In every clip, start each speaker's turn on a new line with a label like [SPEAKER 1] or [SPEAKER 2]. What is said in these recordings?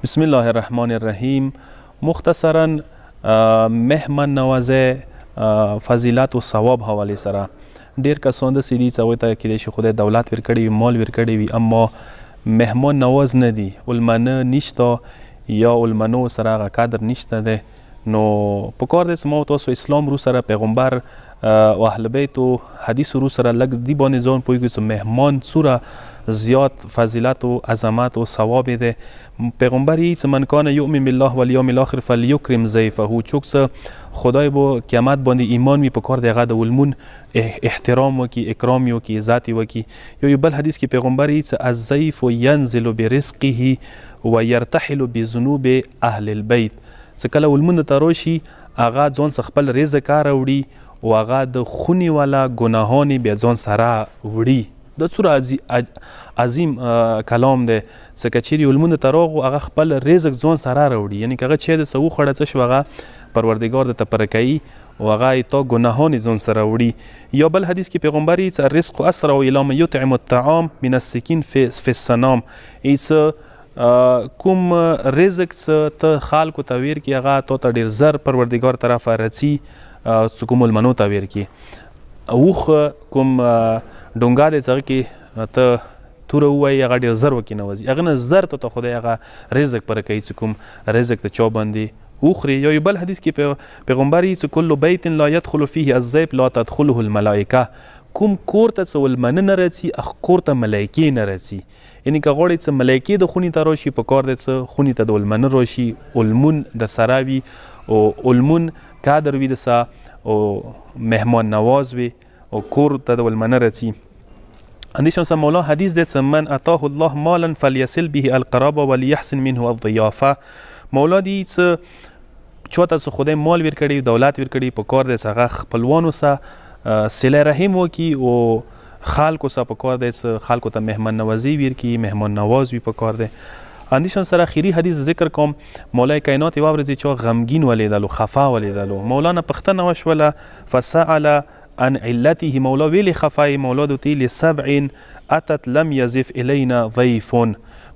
[SPEAKER 1] بسم الله الرحمن الرحیم. مختصرا مهمان نوازی فضیلت و ثواب حواله سره ډیر کسان داسې دي چې هغوی ته کیدای شي خدای دولت ورکړی وي، مال ورکړی وي، اما مهمان نواز نه دي، ولمنه نشته یا ولمنو سره هغه قدر نشته دی. نو پکار دی چې ما تاسو اسلام رو سره پیغمبر و اهل بیت و حدیث رو سره لږ دې باندې ځان پوهېږو چې مهمان څومره زیات فضیلت و عظمت و ثواب دی. پیغمبر یی چې من کان یؤمن بالله والیوم الاخر فلیکرم ضیفه، څوک چې خدای به قیامت باندې ایمان وي پکار دی هغه د ولمون احترام وکړي، اکرام یې وکړي، عزت یې وکړي. یو بل حدیث کې پیغمبر یی چې الضیف ینزل برزقه ویرتحل بذنوب اهل البیت، چې کله ولمون ته راشي هغه ځان څخه خپل رزق راوړي او هغه د خونې والا ګناهان بیا ځان سره وړي. دا څومره عظیم کلام دی چې که چیرې ولمون ته راغو هغه خپل رزق ځان سره راوړي، یعنې که هغه چای د څه وخوړه څه شو هغه پروردګار درته پره کوي او هغه یې تا ګناهان ځان سره وړي. یا بل حدیث کې پیغمبر یی چې الرزق اسرع الی من یطعم الطعام من السکین فی السنام، کوم رزق چې ته خلکو ته ورکړي هغه تا ته ډېر زر پروردګار طرفه رسي چې کوم ولمنو ته ورکړي. اوښ کوم ډونګا دی چې هغه کې ته توره ووایي هغه ډېر زر وکې نوځي، هغه نه زر ته خدای هغه رزق پره کوي چې کوم رزق ته چا باندې وخوري. یا یو بل حدیث کې پیغمبر یی چې کل بیت لا یدخل فیه الضیف لا تدخله الملائکه، کوم کور ته چې ولمنه نه راځي هغه کور ته ملایکې نه راځي. یعنې که غواړئ چې ملایکې د خونې ته راشي پکار دی چې خونې ته د ولمنه راشي، ولمون د سره وي او ولمون قدر وي د سه او مهمان نواز وي او کور ته د ولمنه راځي. اندیشان سه مولا حدیث دی چې من اتاه الله مالا فلیصل به القرابه ولیحسن منه الضیافه، مولا دی چې چاته چې خدای مال ورکړي، دولت ورکړي، پکار دی چې هغه خپلوانو سه صله رحم وکړي او خلکو سه پکار دی چې خلکو ته مهمان نوازی ورکړي، مهمان نواز وي پکار دی. اندیشان سره اخیری حدیث ذکر کوم. مولای کائنات یوه ورځ چا غمگین ولیدلو، خفا ولیدلو، مولانا پوښتنه وشوله فسأل عن علته، مولا ویلی خفای، مولا دوتی لسبع اتت لم یضف الینا ضیف،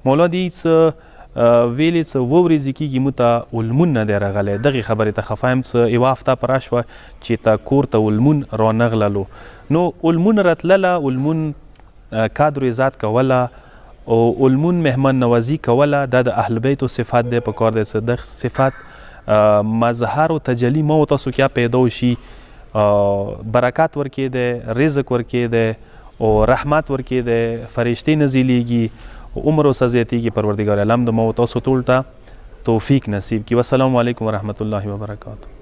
[SPEAKER 1] مولا دی چې ویلی چې اووه ورځې کېږي موږ ته ولمون نه دی راغلی. دغې خبرې ته خفه یم چې یوه هفته پوره شوه چې تا کور ته ولمون رانغللو. نو ولمون راتلله، ولمون قدر و عزت کوله او ولمون مهمان نوازی کوله، دا د اهل بیتو صفت دی. پکار دی چې د صفت مظهر و تجلی ما و تاسو کې پیدا وشي، برکت ورکې دی، رزق ورکې دی او رحمت ورکې دی، فرشتې نزیلیږي او عمر ورسه زیاتېږي. پروردګار عالم د ما و تاسو ټول ته توفیق نصیب کړي. والسلام علیکم ورحمة الله وبرکاته.